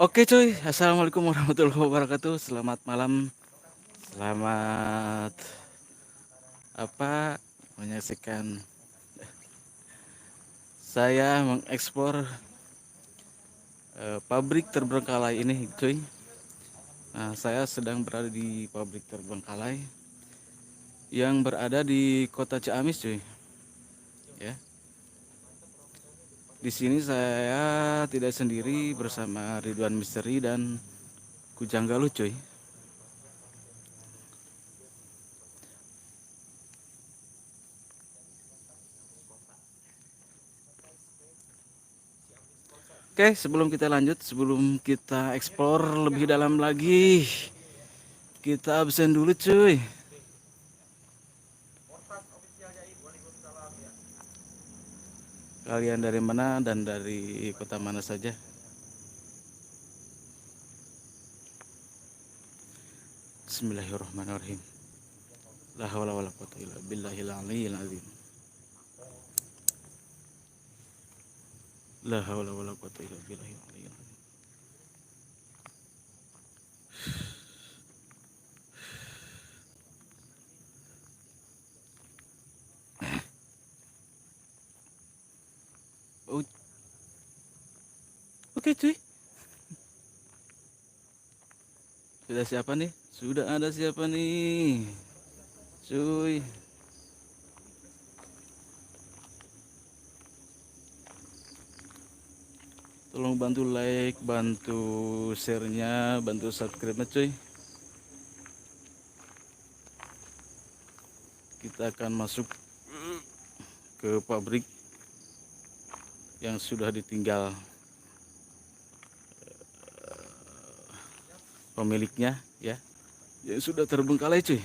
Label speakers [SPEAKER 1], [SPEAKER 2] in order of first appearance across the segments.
[SPEAKER 1] Oke cuy, assalamualaikum warahmatullahi wabarakatuh. Selamat malam, selamat menyaksikan saya mengeksplor pabrik terbengkalai ini cuy. Nah, saya sedang berada di pabrik terbengkalai yang berada di kota Ciamis cuy. Ya, di sini saya tidak sendiri bersama Ridwan Misteri dan Kujang Galuh cuy. Oke, sebelum kita lanjut, sebelum kita eksplor lebih dalam lagi, kita absen dulu cuy. Kalian dari mana dan dari kota mana saja? Bismillahirrahmanirrahim. La haula wala quwwata illa billahil aliyyil azim. La haula wala quwwata illa billahil aliyyil azim. Oh, oke cuy. Sudah siapa nih? Sudah ada siapa nih? Cuy. Tolong bantu like, bantu share-nya, bantu subscribe-nya cuy. Kita akan masuk ke pabrik yang sudah ditinggal pemiliknya ya. Yang sudah terbengkalai cuy.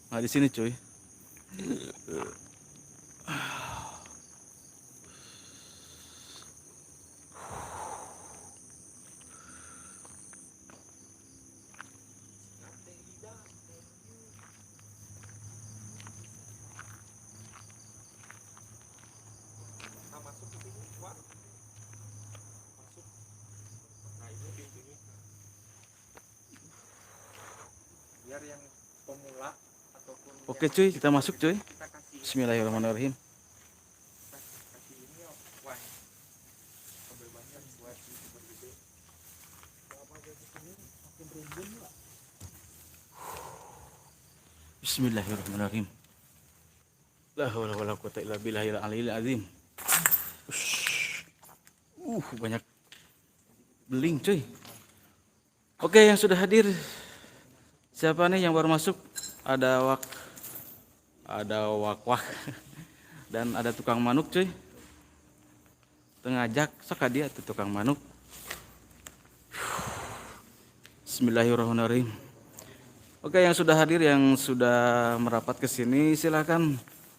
[SPEAKER 1] Nah, di sini cuy.
[SPEAKER 2] Biar yang pemula ataupun
[SPEAKER 1] Oke cuy, kita masuk cuy. Bismillahirrahmanirrahim.
[SPEAKER 2] kasih ini wah kebebasan buat youtuber gede apa aja di sini makin berembun lah.
[SPEAKER 1] Bismillahirrahmanirrahim. La haula wala quwwata illa billahil aliyil azim. Banyak beling cuy. Oke, yang sudah hadir siapa nih yang baru masuk? Ada wak dan ada tukang manuk cuy. Tengajak sok dia tuh tukang manuk. Bismillahirrahmanirrahim. Oke, yang sudah hadir, yang sudah merapat ke sini, silakan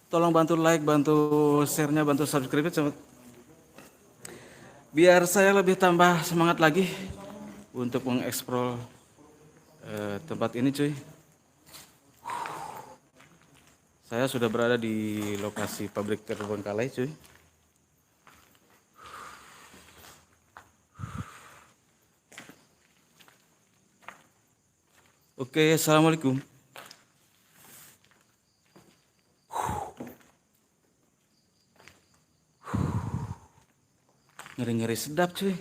[SPEAKER 1] tolong bantu like, bantu share-nya, bantu subscribe-nya biar saya lebih tambah semangat lagi untuk mengeksplor tempat ini cuy. Saya sudah berada di lokasi pabrik terbengkalai cuy. Oke, assalamualaikum. Ngeri-ngeri sedap cuy.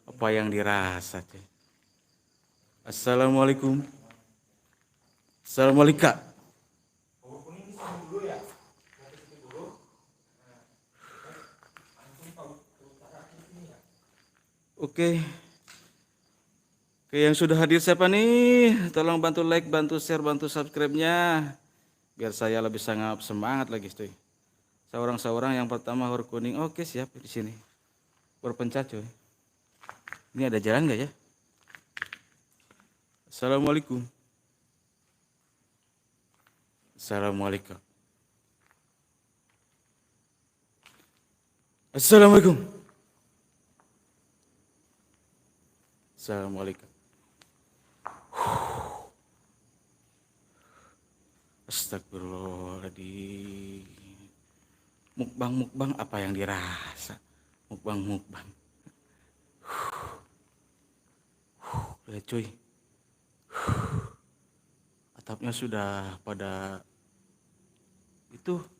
[SPEAKER 1] Apa yang dirasa cuy? Assalamualaikum. Assalamualaikum. Oke. Oke, yang sudah hadir siapa nih? Tolong bantu like, bantu share, bantu subscribe-nya biar saya lebih sangat semangat lagi cuy. Seorang yang pertama huruf kuning. Oke, siap di sini. Berpencet cuy. Ini ada jalan nggak ya? Assalamualaikum. Assalamualaikum. Assalamualaikum. Assalamualaikum. Astagfirullahaladzim. Mukbang apa yang dirasa? Mukbang. Lihat cuy. Atapnya sudah pada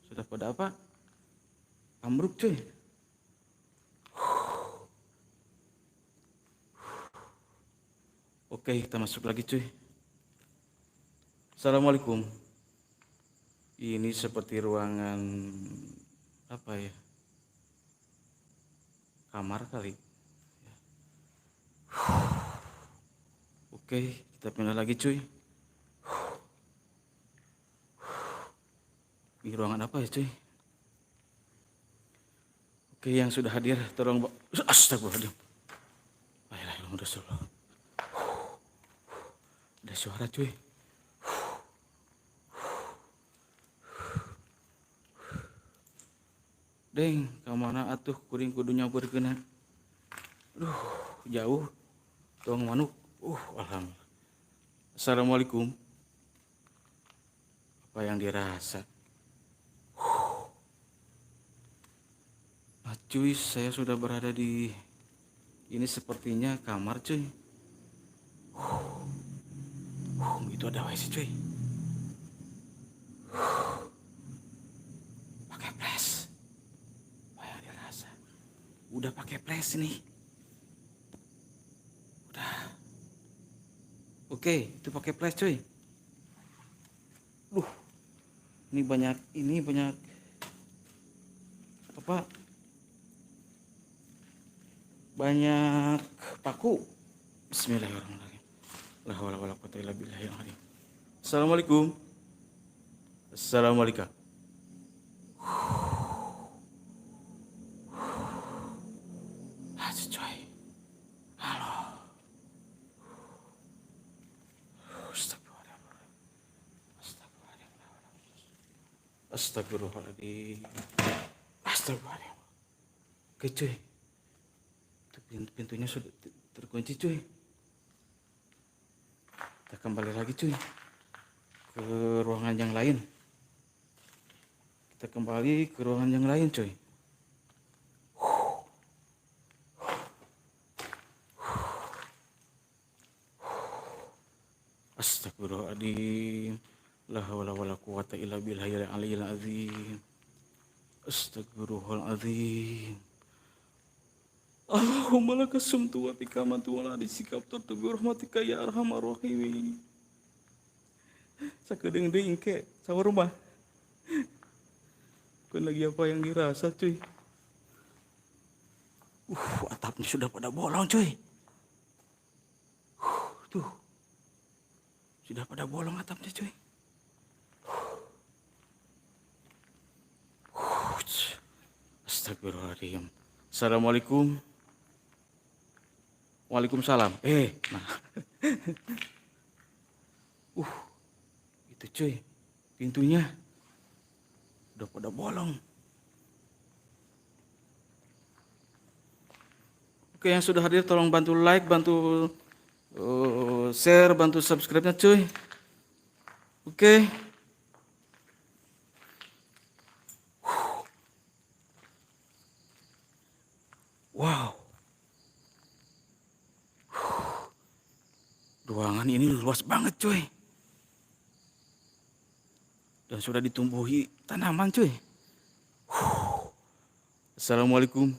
[SPEAKER 1] sudah pada apa? Ambruk cuy. Oke, kita masuk lagi cuy. Assalamualaikum. Ini seperti ruangan apa ya? Kamar kali. Oke, kita pindah lagi cuy. Ini ruangan apa ya cuy? Oke, yang sudah hadir tolong astagfirullahaladzim. Ada suara cuy. Deng, kemana atuh kuring kudu nyamperkeun. Jauh. Tong manuk. Alhamdulillah. Assalamualaikum. Apa yang dirasa? Cuy, saya sudah berada di ini sepertinya kamar cuy. Itu ada WC cuy. Pakai flash. Apa yang dirasa? Udah pakai flash nih. Udah. Oke, itu pakai flash cuy. Ini banyak apa? Banyak paku. Bismillahirrahmanirrahim. La haula wala quwwata illa billahil azim. Assalamualaikum. Assalamualaikum. Coy. Halo. Astagfirullahaladzim. Astagfirullahaladzim. Oke cuy. Pintunya sudah terkunci cuy. Kita kembali lagi cuy ke ruangan yang lain. Cuy. Astagfirullahaladzim. La haula wala quwwata illa billahil aliyyil azim. Astagfirullahaladzim. Allahumma laka sumtu wa bika amantu wa la disikap turtu bi rahmatika ya arhamar rahimin. Sakedeung deui engke saur mah. Bukan lagi apa yang dirasa cuy. Atapnya sudah pada bolong cuy. Tuh. Sudah pada bolong atapnya cuy. Astagfirullahaladzim. Assalamualaikum. Waalaikumsalam. Nah. Itu cuy. Pintunya udah pada bolong. Oke, yang sudah hadir tolong bantu like, bantu share, bantu subscribe-nya cuy. Oke. Wow. Ruangan ini luas banget cuy. Dan sudah ditumbuhi tanaman cuy. Assalamualaikum.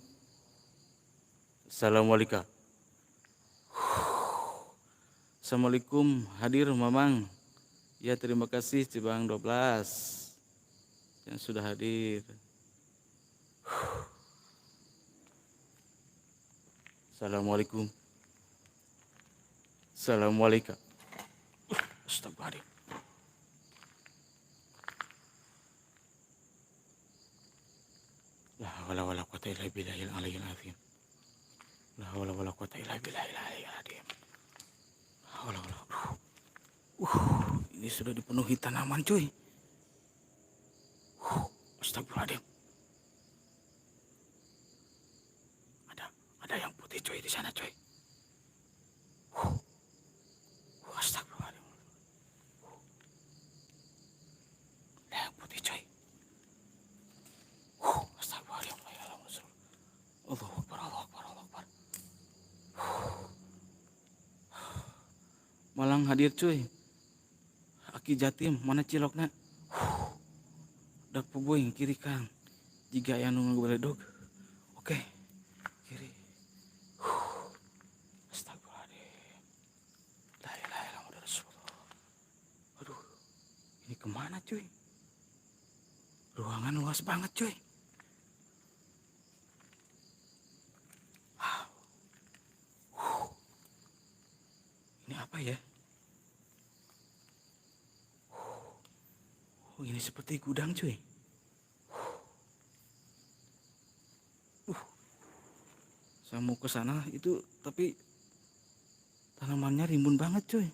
[SPEAKER 1] Assalamualaikum. Assalamualaikum, hadir Mamang. Ya, terima kasih Cibang 12 yang sudah hadir. Assalamualaikum. Assalamualaikum. Astagfirullahaladzim. La haula wala quwwata illa billahil aliyyil azim. La haula wala quwwata illa billahil aliyyil azim. Ini sudah dipenuhi tanaman cuy. Astagfirullahaladzim. Ada yang putih cuy di sana cuy. Astagfirullahaladzim. malang hadir cuy. Aki Jatim mana cilokna? Da puboing kiri kang. Jika aya nu ngabeledog. Oke. Kiri. Astagfirullahaladzim. La ilaha illallah Rasulullah. Aduh. Ini kemana cuy? Ruangan luas banget cuy. Ini apa ya? Oh, ini seperti gudang cuy. Saya mau ke sana itu tapi tanamannya rimbun banget cuy.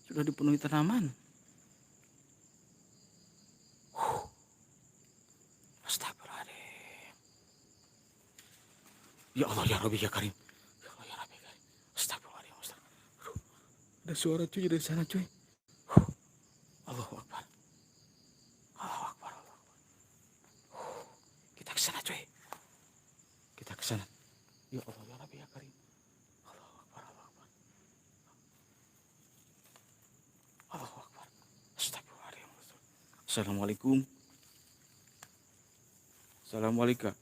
[SPEAKER 1] Sudah dipenuhi tanaman. Astagfirullahaladzim. Ya Allah ya Rabbi ya Karim. Ya Allah ya Rabbi ya Karim. Astagfirullahaladzim. Aduh, ada suara cuy dari sana cuy. Allahu Akbar. Allahu Akbar. Allahu Akbar. Kita ke sana cuy. Kita ke sana. Ya Allah ya Rabbi ya Karim. Allahu Akbar. Allahu Akbar. Allahu Akbar. Astagfirullahaladzim. Assalamualaikum. Assalamualaikum.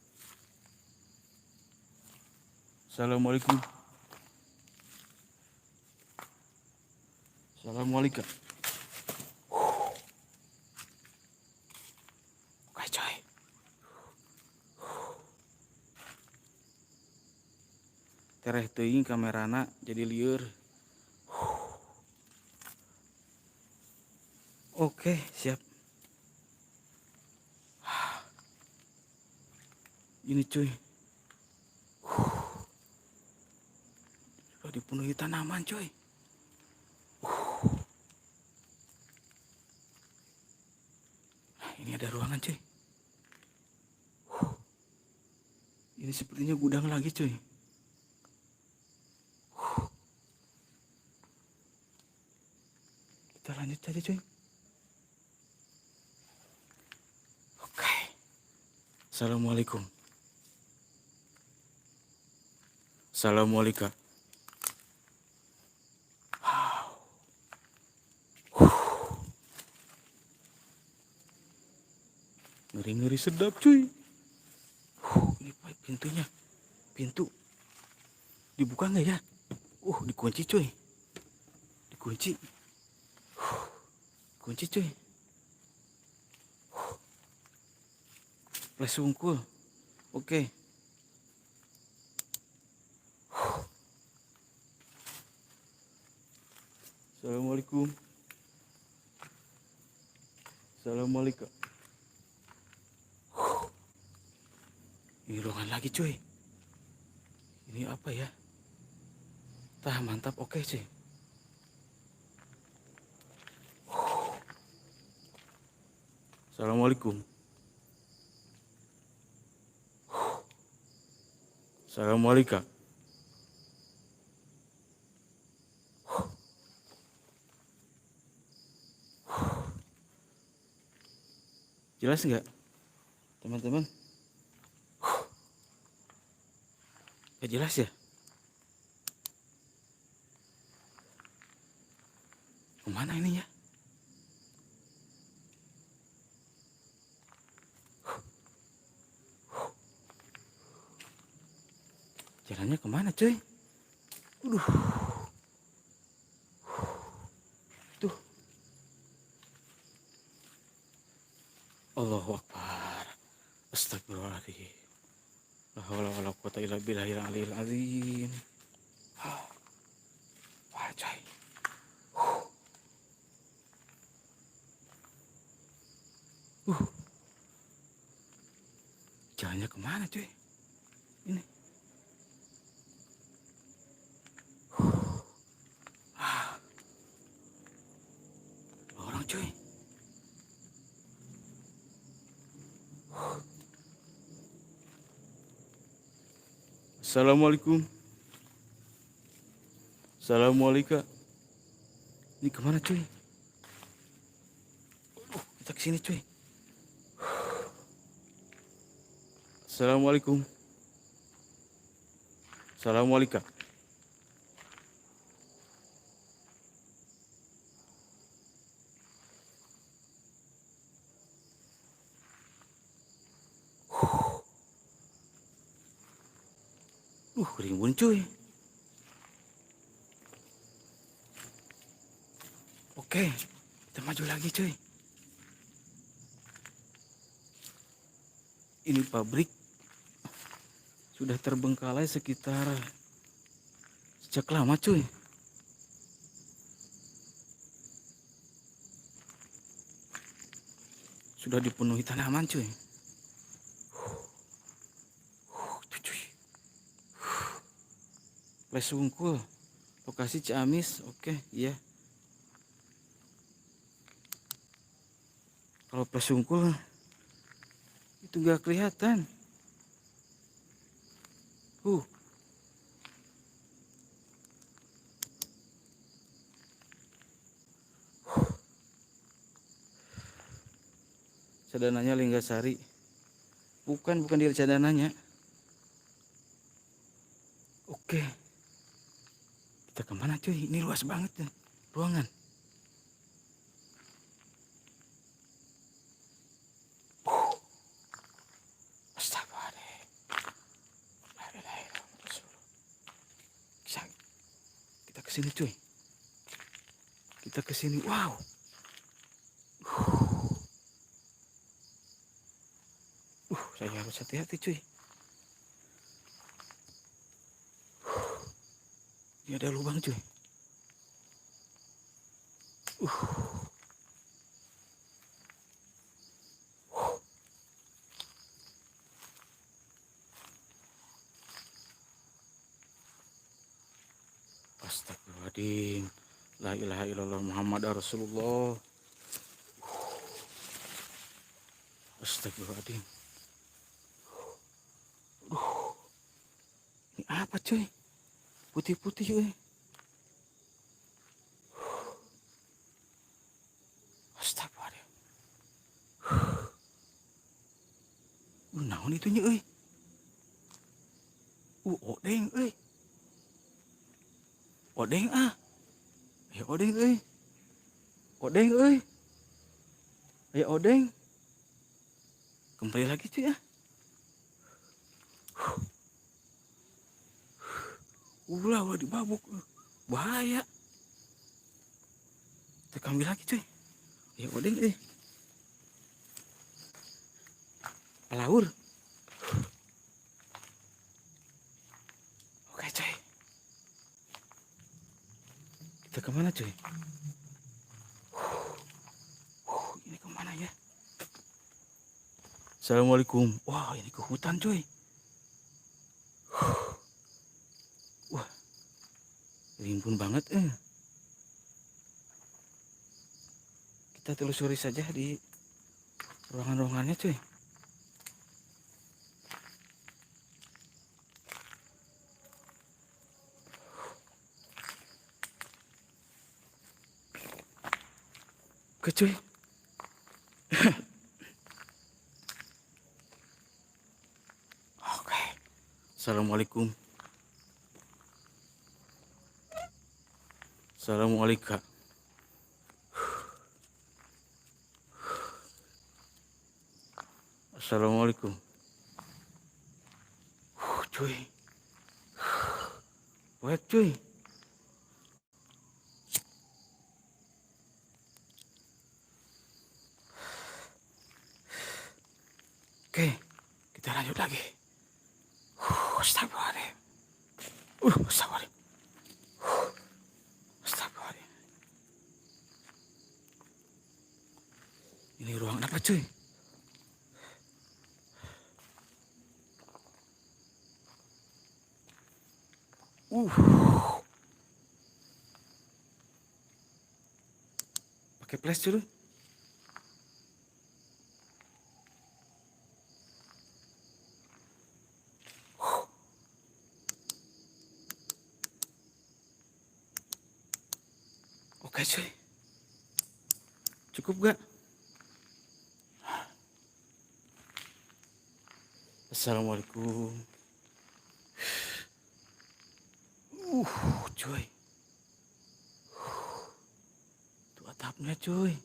[SPEAKER 1] Assalamualaikum. Assalamualaikum. Oke coy. Tereh teuing kamerana jadi lieur. Oke, siap. Ini cuy. Sudah dipenuhi tanaman cuy. Nah, ini ada ruangan cuy. Ini sepertinya gudang lagi cuy. Kita lanjut saja cuy. Oke. Assalamualaikum. Assalamualaikum. Ngeri-ngeri sedap cuy. Ini pintunya. Pintu. Dibuka nggak ya? Dikunci cuy. Dikunci. Kunci cuy. Flash wungkul. Oke. Assalamualaikum. Assalamualaikum. Ini ruangan lagi cuy. Ini apa ya? Tah mantap, oke cuy. Assalamualaikum. Assalamualaikum. Jelas nggak, teman-teman? Gak jelas ya? Kemana ini ya? Jalannya kemana cuy? Tuh. Allahu Akbar. Astagfirullahaladzim. La haula wala quwata illa billahil aliyil azim. Wah coy. Jalannya kemana cuy? Ini. Orang cuy. Assalamualaikum. Assalamualaikum. Ini kemana cuy? Kita kesini cuy. Assalamualaikum. Assalamualaikum. Rimbun cuy. Oke, kita maju lagi cuy. Ini pabrik sudah terbengkalai sekitar sejak lama cuy. Sudah dipenuhi tanaman cuy. Cuy. Ples Wungkul, lokasi Ciamis. Oke, iya. Kalau Ples Wungkul itu gak kelihatan. Cadananya Linggasari. Bukan di cadananya. Oke. Kita kemana cuy? Ini luas banget ya ruangan. Kita kesini cuy. Kita kesini. Wow. Saya harus hati-hati cuy. Ini ada lubang cuy. Astagfirullahaladzim. La ilaha illallah Muhammad Rasulullah. Astagfirullahaladzim. Ini apa cuy? Putih-putih cuy. Astagfirullahaladzim. Naon itu nya euy? Odeng euy. Odeng ah. Odeng euy. Odeng euy. Odeng. Kembali lagi cuy ya. Ulah dibabuk. Bahaya. Kita ambil lagi cuy. Odeng euy. Palaur. Oke cuy. Kita kemana cuy? Ini kemana ya? Assalamualaikum. Wah, ini ke hutan cuy. Wah, rimbun banget. Kita telusuri saja di ruangan-ruangannya cuy. Oke cuy. Oke. Assalamualaikum. Assalamualaikum. Assalamualaikum. Cuy. Wah cuy. Oke, kita lanjut lagi. Astagfirullahaladzim. Astagfirullahaladzim. Astagfirullahaladzim. Ini ruang apa cuy? Pakai flash dulu. Oke cuy. Cukup gak? Assalamualaikum. Cuy. Itu atapnya cuy.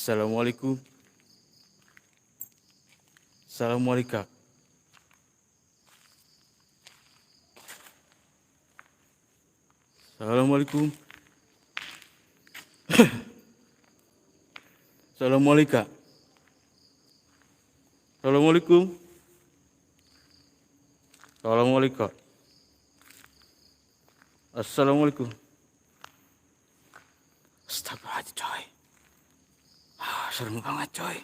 [SPEAKER 1] Assalamualaikum. Assalamualaikum. Assalamualaikum. Assalamualaikum. Assalamualaikum. Assalamualaikum. Assalamualaikum. Astagfirullahaladzim coy. Serem banget coy.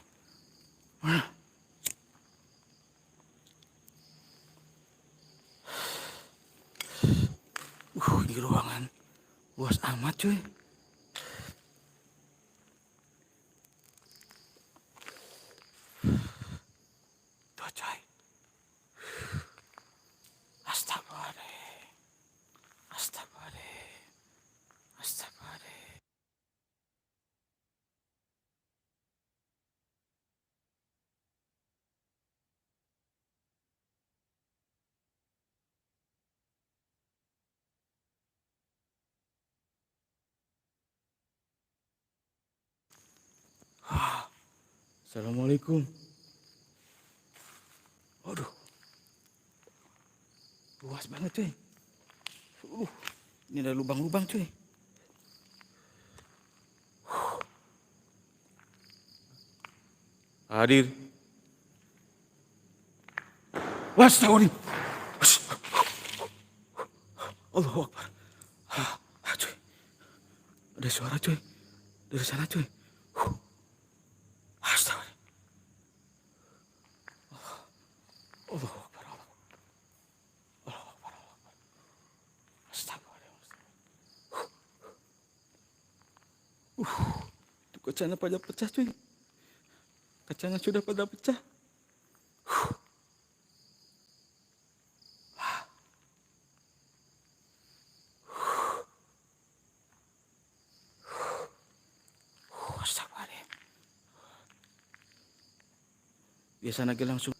[SPEAKER 1] Ini ruangan luas amat coy. Tuh coy. Astagfirullahaladzim. Astagfirullahaladzim. Astagfirullahaladzim. Assalamualaikum. Aduh. Luas banget cuy. Ini ada lubang-lubang cuy. Hadir. Astagfirullah. Allahu Akbar. Cuy. Ada suara cuy. Dari sana cuy. Astagfirullah. Allahu Akbar. Allahu Akbar. Astagfirullah. Tuh kacanya pada pecah cuy. Kacanya sudah pada pecah. Astagfirullah. Biasa lagi langsung.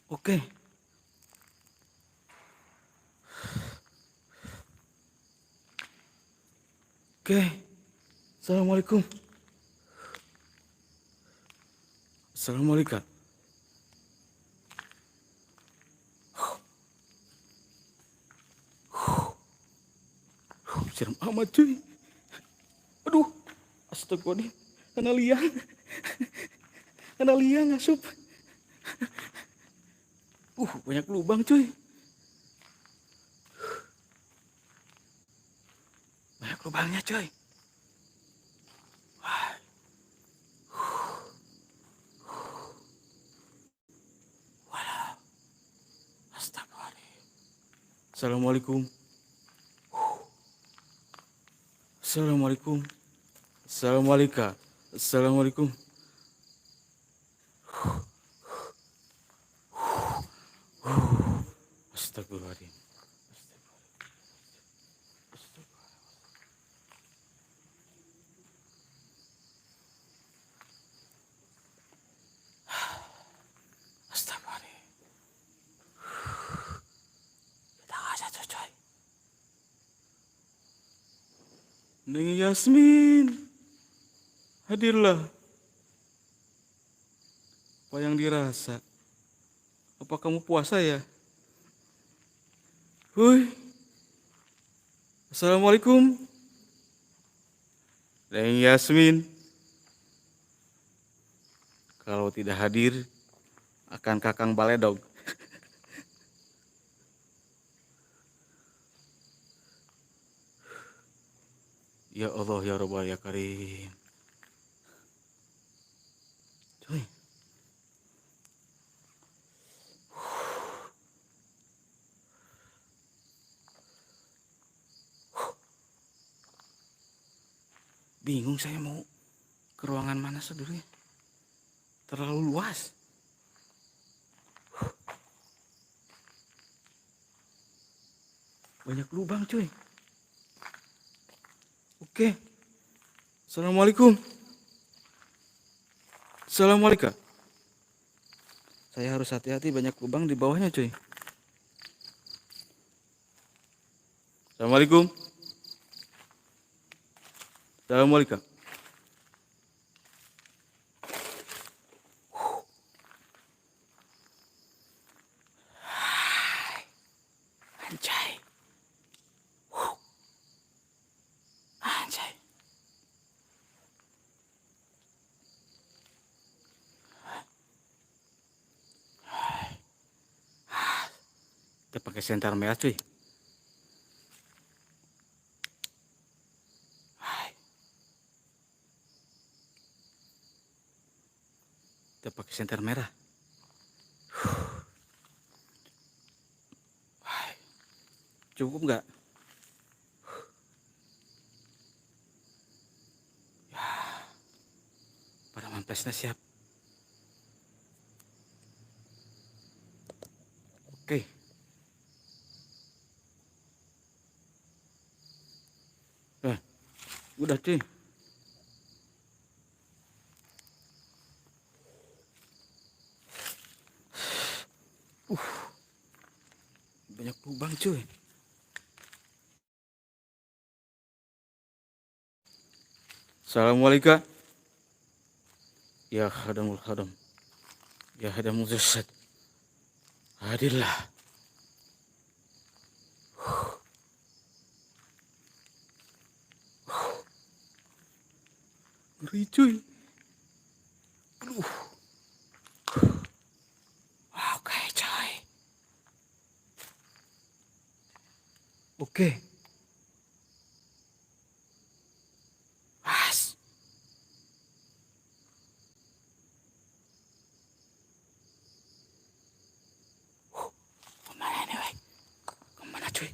[SPEAKER 1] Oke. Oke. Assalamualaikum. Assalamualaikum. Serem amat cuy. Aduh. Astagfirullah. Kena liang. Kena liang ngasup. Banyak lubang cuy. Banyak lubangnya cuy. Wah. Walah. Astagfirullah. Assalamualaikum. Assalamualaikum. Assalamualaikum. Assalamualaikum. Astagfirullahaladzim. Astagfirullahaladzim. Kita aja coy. Neng Yasmin, hadirlah. Apa yang dirasa? Apa kamu puasa ya? Hui. Assalamualaikum. Neng Yasmin. Kalau tidak hadir, akan Kakang baledog. Ya Allah, ya Rabbal ya Karim. Cuy. Bingung saya mau ke ruangan mana sebenarnya. Terlalu luas. Banyak lubang cuy. Oke. Assalamualaikum. Assalamualaikum. Saya harus hati-hati, banyak lubang di bawahnya cuy. Assalamualaikum. Assalamualaikum. Anjay. Anjay. Kita pakai senter merah cuy. Kita pakai senter merah. Cukup nggak? Ya, para mampesnya siap. Oke. Udah cuy. Banyak lubang cuy. Assalamualaikum. Ya khadamul khadam. Ya khadamul jasad. Hadirlah. Ngeri cuy. Aduh. Oke coy. Oke. As. Kemana ini weh? Kemana cuy?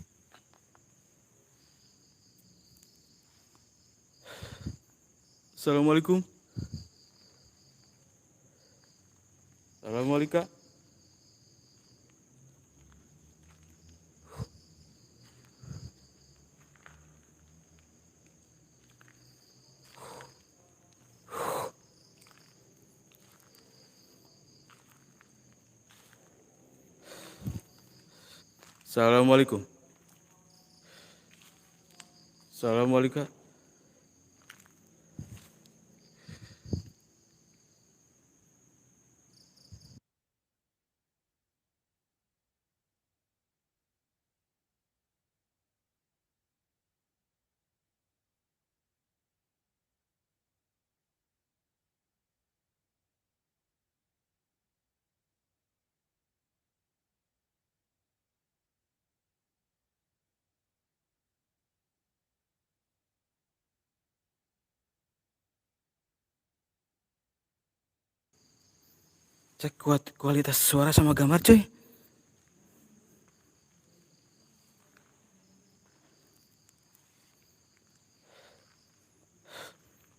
[SPEAKER 1] Assalamualaikum. Assalamualaikum. Assalamualaikum. Assalamualaikum. Cek kualitas suara sama gambar cuy.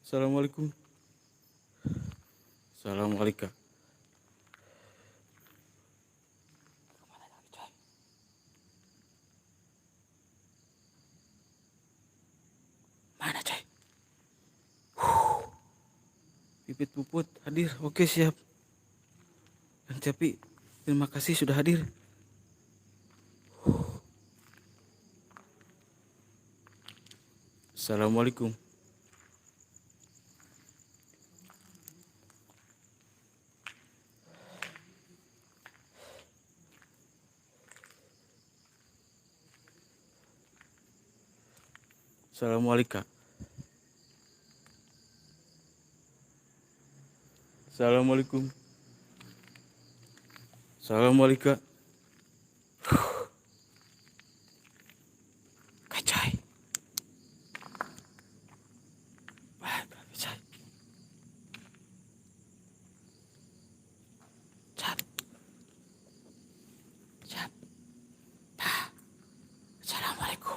[SPEAKER 1] Assalamualaikum. Assalamualaikum. Mana coy? Pipit puput hadir. Oke siap. Dan Cepi, terima kasih sudah hadir. Assalamualaikum. Assalamualaikum. Assalamualaikum. Assalamualaikum. Kacai. Kacai. Cap. Cap. Assalamualaikum.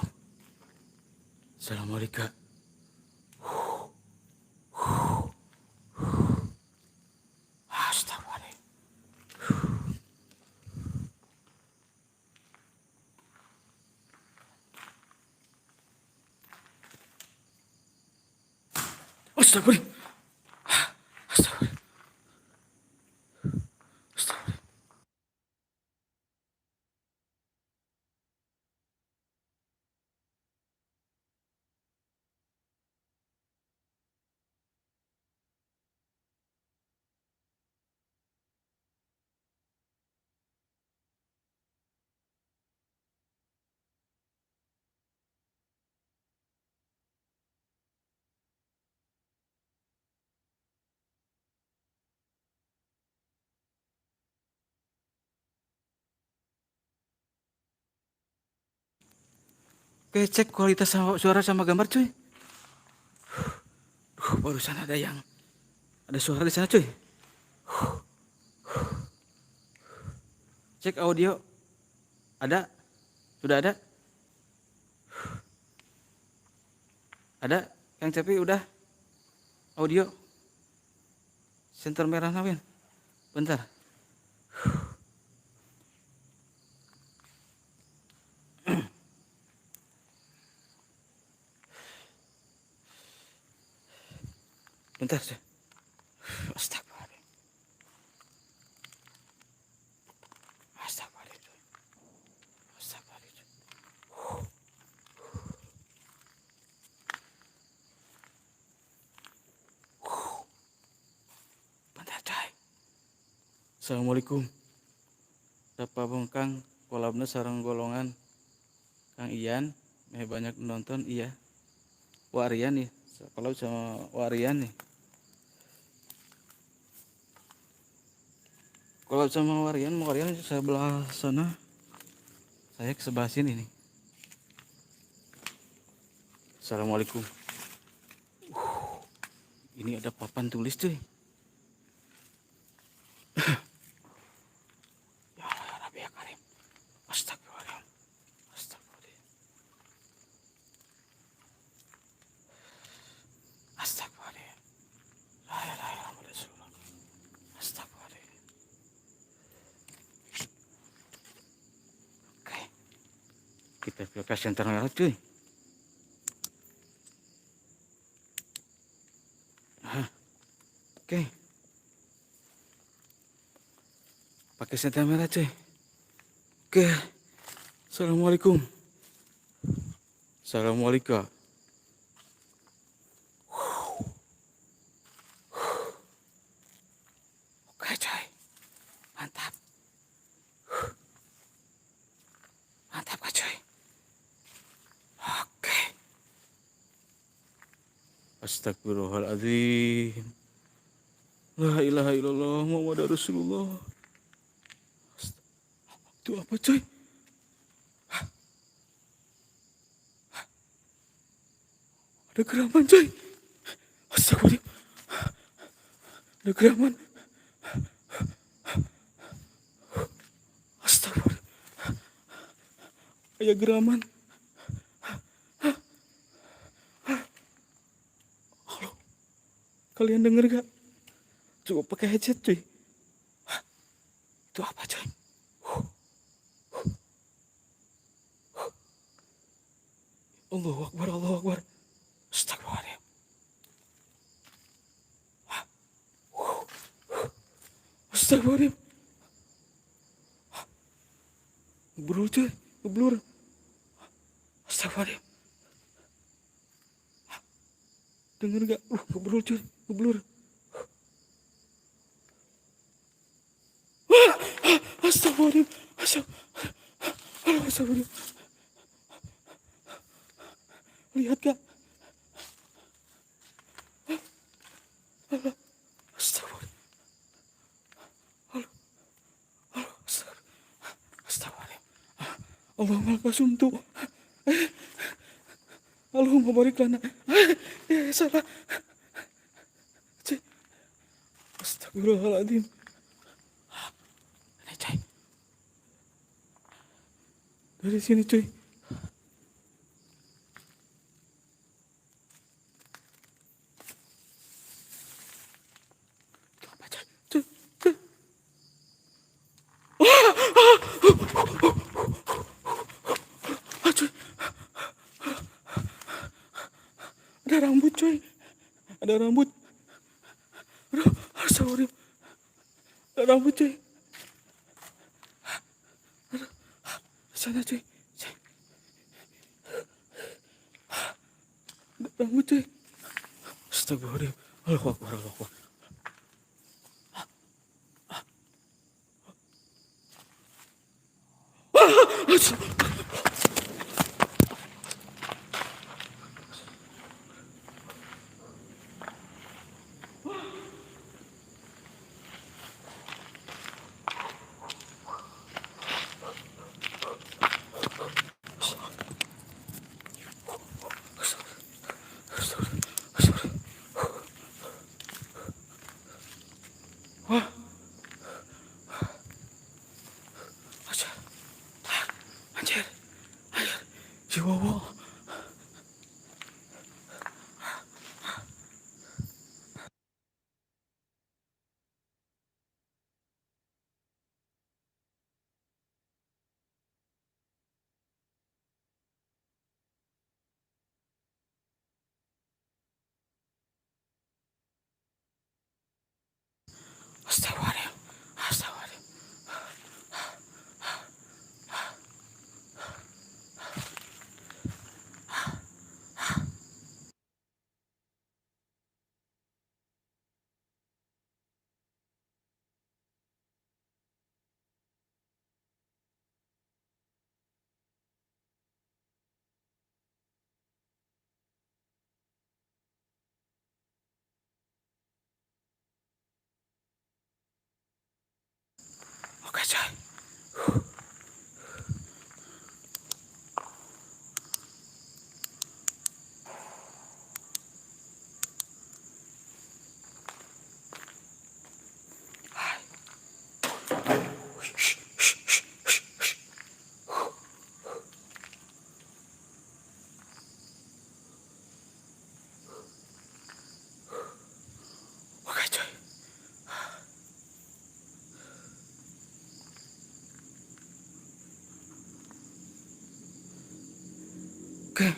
[SPEAKER 1] Assalamualaikum. Astagfirullahaladzim. Astagfirullah. Astagfirullah. Astagfirullah. Oke, cek kualitas suara sama gambar cuy. Barusan ada suara di sana cuy. Cek audio. Ada? Sudah ada? Ada? Kang Cepi udah? Audio? Senter merah nawin. Bentar. Bentar cuy. Astagfirullahaladzim. Astagfirullahaladzim. Astagfirullahaladzim. Bentar coy. Assalamualaikum. Dapa Kang kolabna sareng golongan Kang Ian. Banyak nonton iya. Warian nih. Kalau sama Warian nih. Kalau sama Warian sebelah sana. Saya ke sebelah sini nih. Assalamualaikum. Ini ada papan tulis cuy. Ya Allah ya Rabbi ya Karim. Astagfirullahaladzim. Astagfirullahaladzim. Astagfirullahaladzim. La ilaha illallah Rasulullah. Astagfirullahaladzim. Oke. Kita ke center merah cuy. Oke. Pakai senter merah cuy. Oke. Assalamualaikum. Assalamualaikum. Oke coy. Mantap. Mantap kak coy. Oke. Astagfirullahaladzim. La ilaha illallah Muhammad Rasulullah. Itu apa coy? Ada geraman coy. Astagfirullah. Ada geraman. Astagfirullah. Ada geraman. Halo. Kalian denger gak? Coba pakai headset cuy. Itu apa coy? Allahu Akbar, Allahu Akbar. Astagfirullahaladzim. Astagfirullahaladzim. Ngeblur cuy, ngeblur. Astagfirullahaladzim. Dengar gak? Ngeblur cuy, ngeblur. Astagfirullahaladzim. Astagfirullahaladzim. Lihat gak? Astagfirullah. Astagfirullah. Allahumma kasuntu. Allahumma barik lana. Salah. Astagfirullahaladzim. Ini coy. Dari sini coy. Ada rambut coy. Ada rambut. Aduh, astagfirullah. Ada rambut coy. Aduh, sana coy. Ada rambut coy. Astagfirullah. Allahu Akbar, Allahu Akbar. Si Wowo. Astagfirullahaladzim. Astagfirullahaladzim. Oke coy. Oke coy. Oke.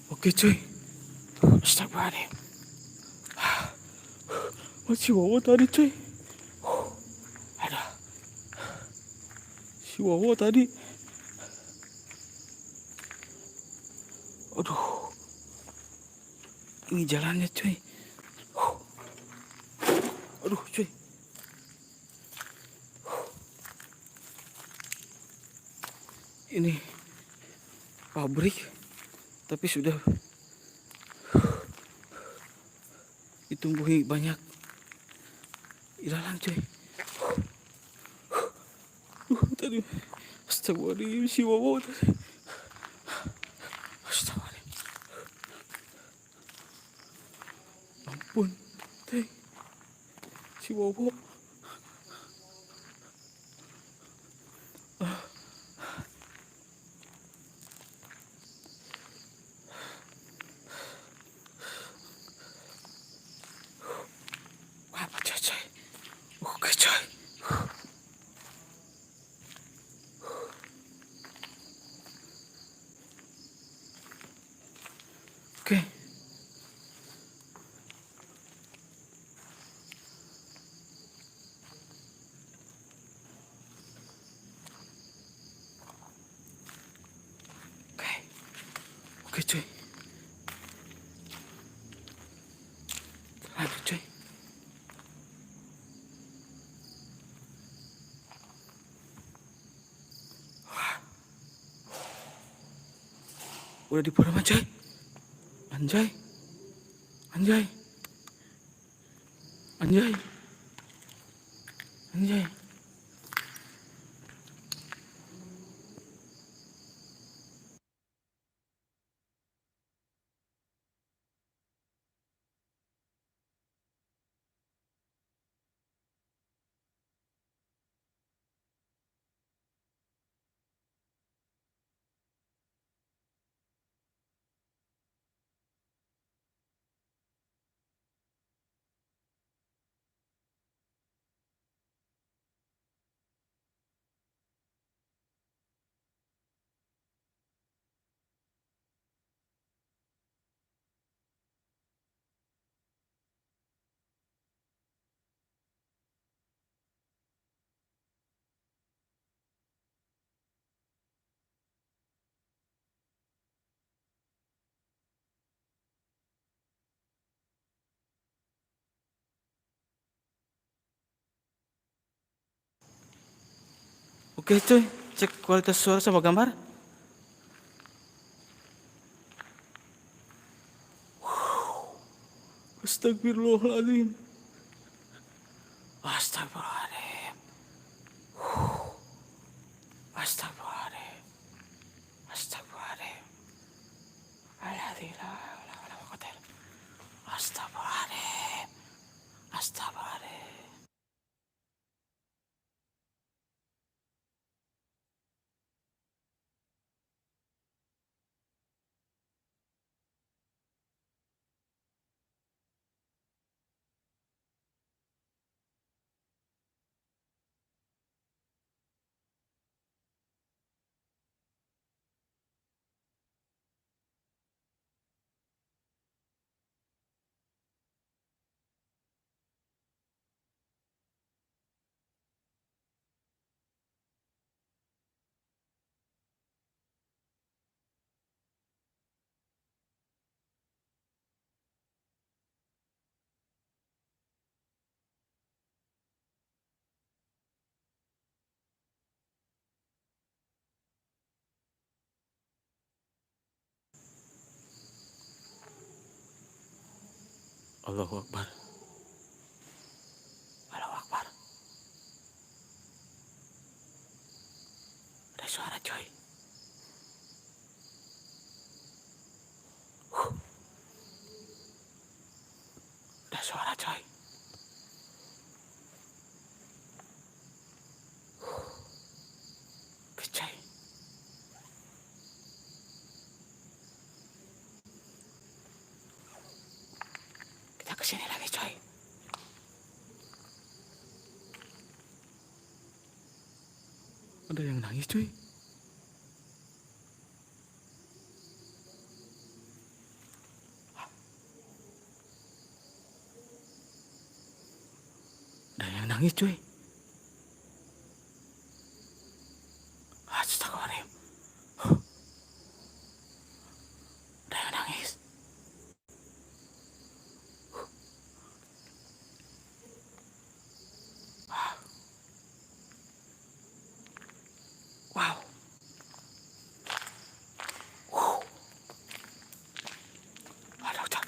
[SPEAKER 1] Oke cuy. Astagfirullahaladzim. Si Wowo tadi cuy. Ada. Si Wowo tadi. Aduh. Ini jalannya cuy. Aduh cuy. Ini pabrik. Tapi sudah ditumbuhi banyak ilalang cuy. Tadi astagfirullahaladzim si Wowo tadi. Astagfirullahaladzim. Ampun teh si Wowo. Apa coy? Oke coy. Oke. Oke cuy. Lanjut cuy. Udah di Purama coy. Anjay. Anjay. Anjay. Anjay. Oke cuy, cek kualitas suara sama gambar. Astagfirullahaladzim. Astagfirullahaladzim. Allahu Akbar. Allahu Akbar. Ada suara coy. Ada suara coy. Kecai. Kita kesini lagi coy. Ada yang nangis cuy. Ada yang nangis cuy. Astagfirullahaladzim. Ada yang nangis. Wow. Ada hujan.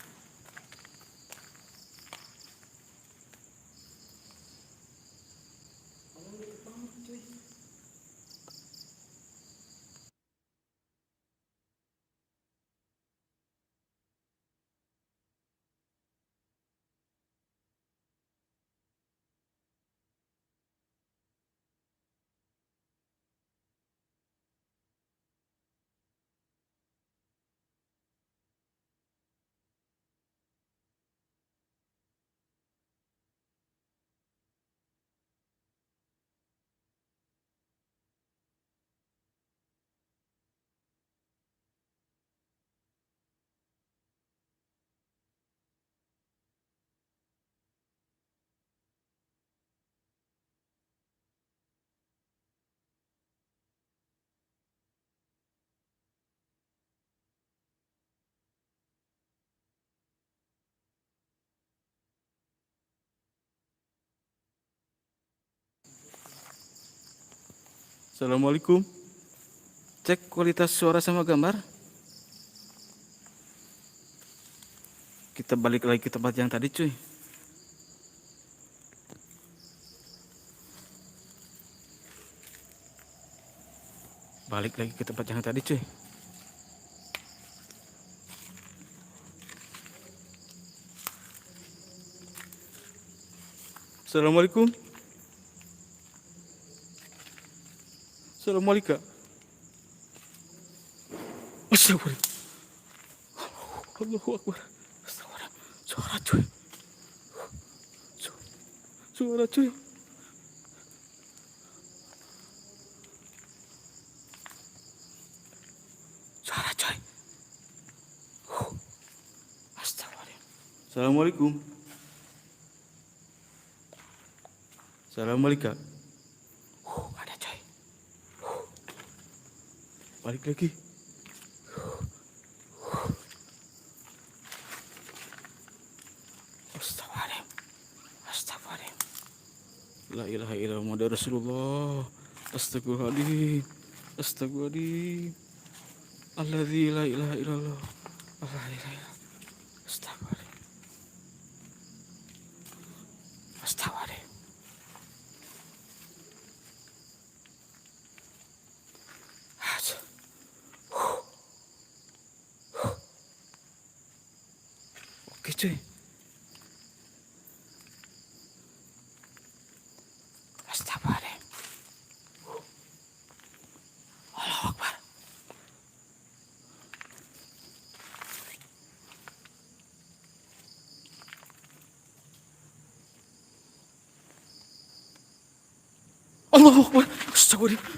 [SPEAKER 1] Assalamualaikum. Cek kualitas suara sama gambar. Kita balik lagi ke tempat yang tadi cuy. Balik lagi ke tempat yang tadi cuy. Assalamualaikum. Assalamualaikum. Astagfirullah. Allahu Akbar. Astagfirullah. Suara cuy. Suara cuy. Suara coy. Astagfirullah. Assalamualaikum. Assalamualaikum. Ada coy. Balik lagi. Astagfirullah. Astagfirullah. La ilaha illallah Muhammadur Rasulullah. Astagfirullahaladzim. Astagfirullahaladzim. Alladzi la ilaha illallah. La ilaha illallah. Astagfirullah. Astagfirullah. Oke cuy. Astagfirullah. Allahu Akbar. Allahu Akbar. Astagfirullah.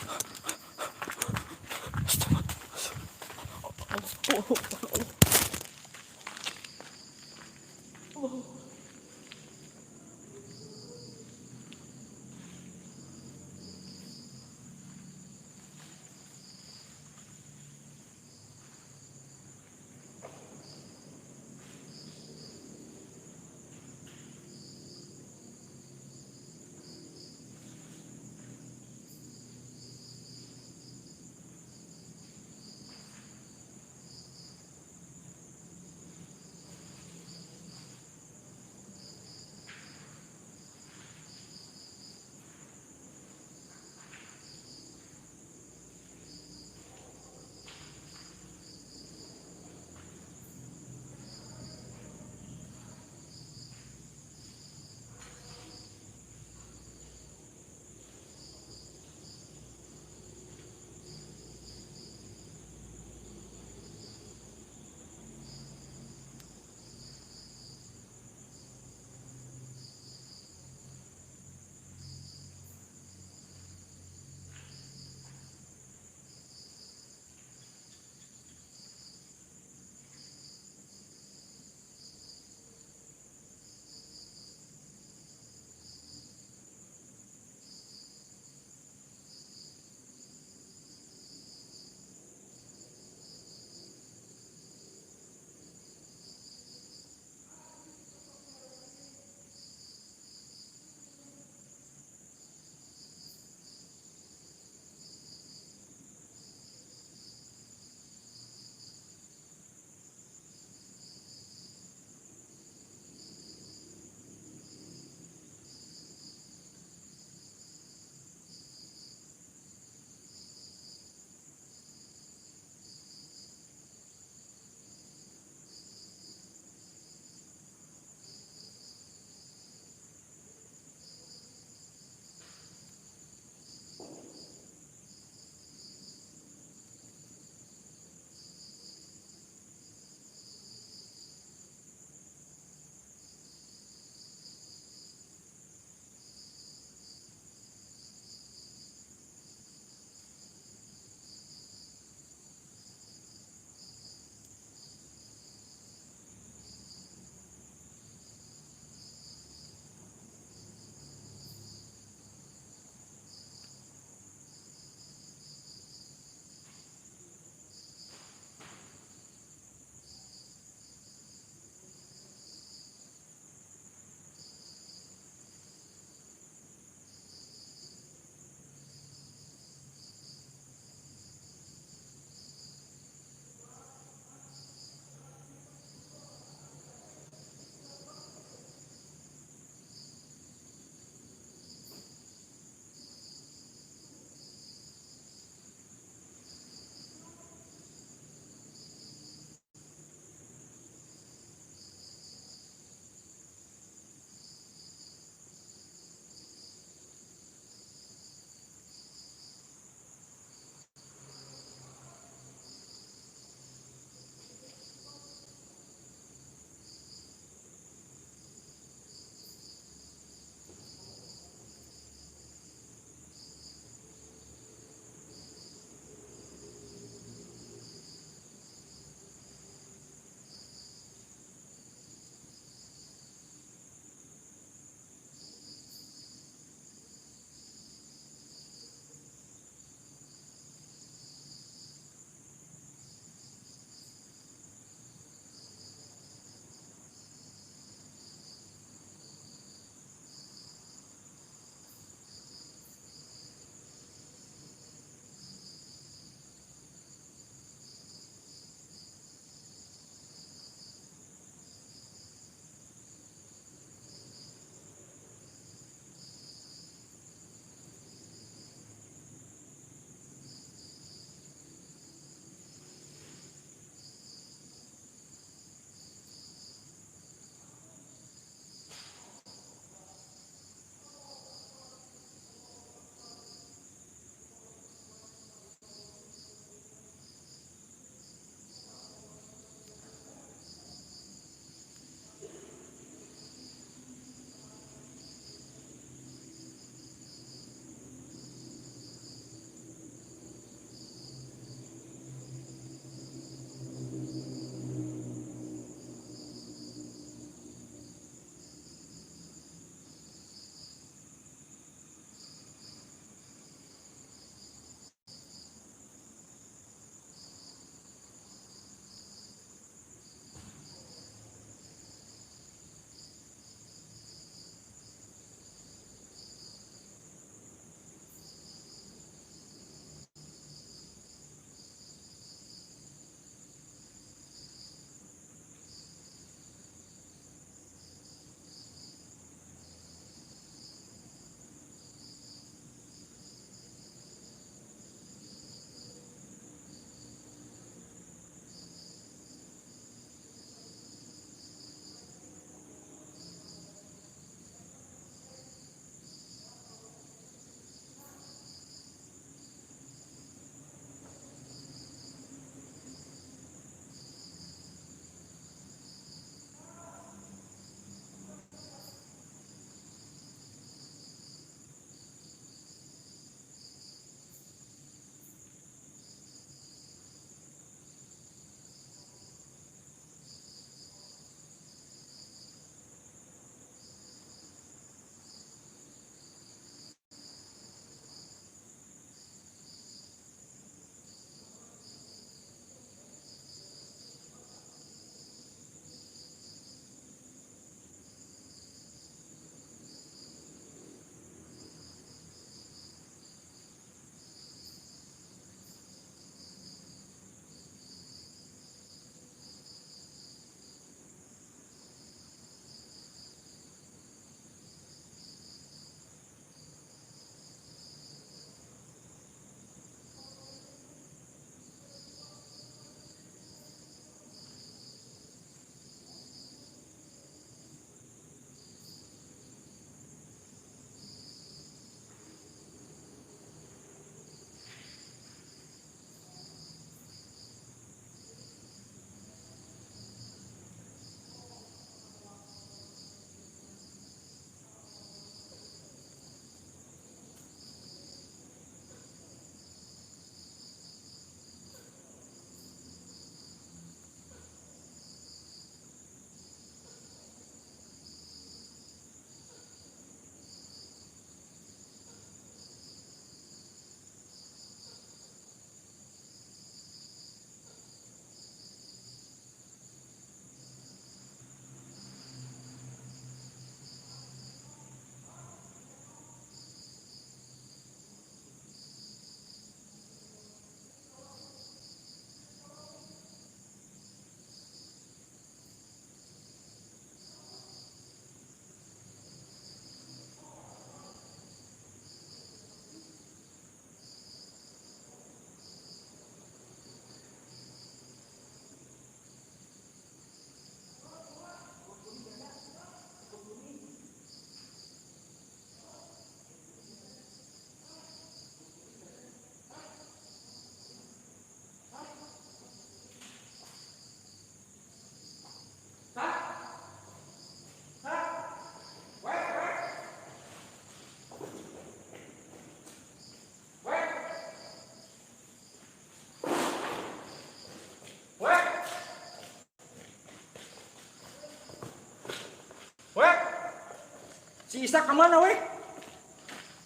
[SPEAKER 2] Si Isa kemana weh?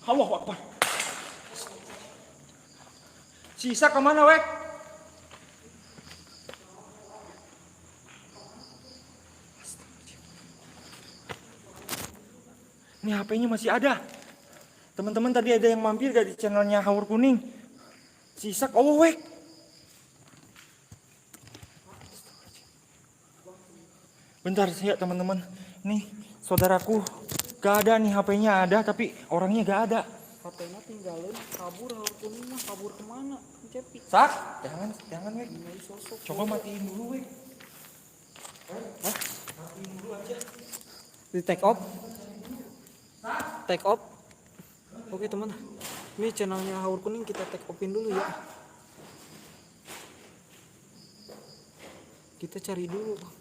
[SPEAKER 2] Allahu Akbar. Si Isa kemana weh? Ini HP-nya masih ada. Teman-teman tadi ada yang mampir gak di channelnya Haur Kuning? Si Isa weh. Bentar ya teman-teman. Nih saudaraku gak ada nih, HP-nya ada tapi orangnya gak ada.
[SPEAKER 3] HP-nya tinggalin, kabur. Haur Kuning mah kabur kemana? Cepi.
[SPEAKER 2] Sak, jangan weh.
[SPEAKER 3] Sosok.
[SPEAKER 2] Coba matiin dulu weh. Hah? Matiin dulu aja.
[SPEAKER 3] Di take off. Take off. Oke teman. Ini channelnya Haur Kuning, kita take offin dulu ya. Kita cari dulu